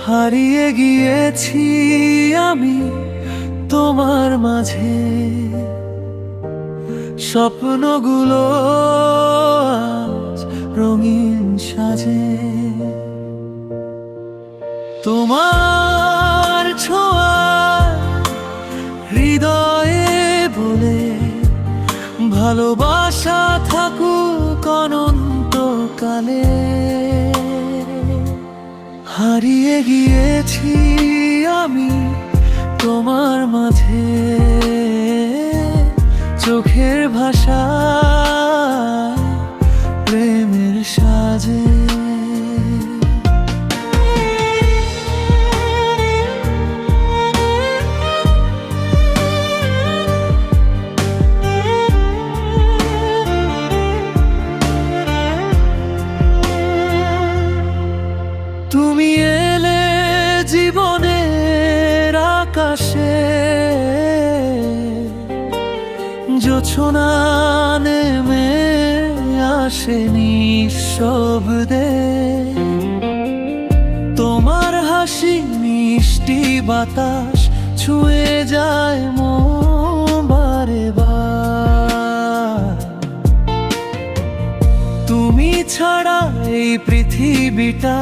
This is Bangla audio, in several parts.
হারিয়ে গিয়েছি আমি তোমার মাঝে, স্বপ্নগুলো আজ রঙিন সাজে। তোমার ছোঁয়া হৃদয়ে বলে ভালোবাসা থাকুক অনন্তকালে। হারিয়ে গিয়েছি আমি তোমার মাঝে, চোখের ভাষা প্রেমের সাজে। তুমি এলে জীবনের আকাশে, জোছনা নেমে আসে নিঃশব্দে। তোমার হাসি মিষ্টি বাতাস ছুঁয়ে যায় মন বারে বার। তুমি ছাড়া এই পৃথিবীটা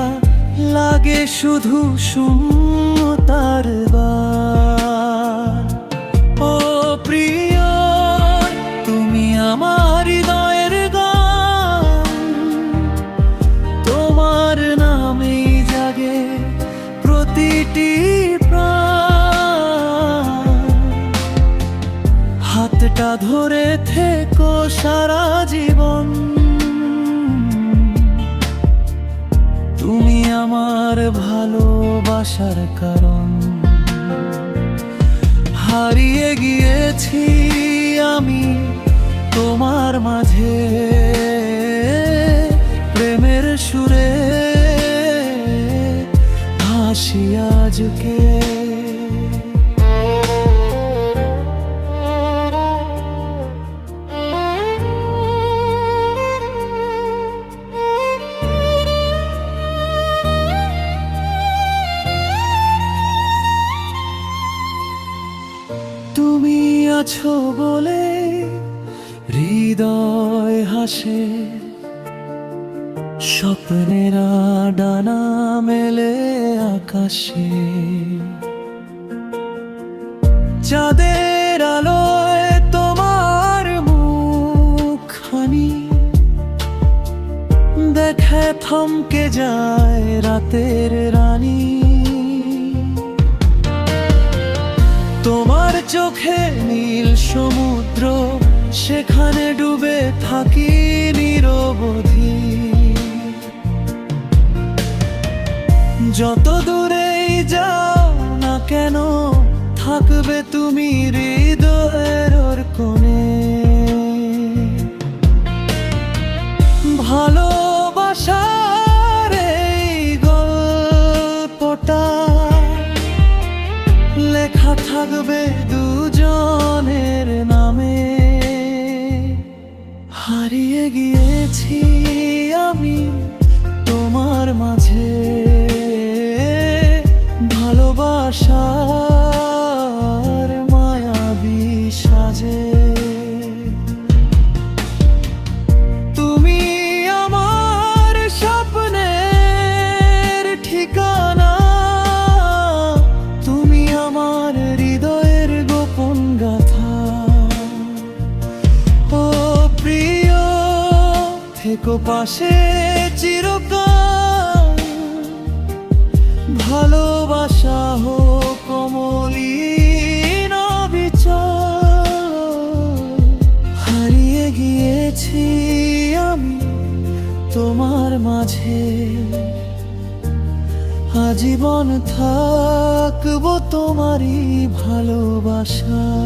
লাগে শুধু শূন্যতার বার। ও প্রিয়, তুমি আমার হৃদয়ের গান, তোমার নামেই জাগে প্রতিটি প্রাণ। হাতটা ধরে থেকো সারা জীবন, তুমি আমার ভালোবাসার কারণ। হারিয়ে গিয়েছি আমি তোমার মাঝে, প্রেমের সুরে ভাসি আজকে। তুমি আছো বলে হৃদয় হাসে, স্বপ্নেরা ডানা মেলে আকাশে। চাঁদের আলোয় তোমার মুখখানি দেখে থমকে যায় রাতের রানী। তোমার চোখে নীল সমুদ্র, সেখানে ডুবে থাকি নিরবধি। যত দূরেই যাও না কেন থাকবে তুমি হৃদয়ের কোণে। ভালোবাসার এই গল্পটা লেখা থাকবে দুজনের নামে। হারিয়ে গিয়েছি আমি তোমার মাঝে, ভালোবাসার মায়াবী সাজে। তুমি আমার স্বপ্নের ঠিকানা, তুমি আমার হৃদয়ের গোপন গাথা। ও প্রিয়, থেকো পাশে চিরকাল, ভালোবাসা হোক মলিন অবিচল। হারিয়ে গিয়েছি আমি তোমার মাঝে, আজীবন থাকবো তোমারই ভালোবাসায়।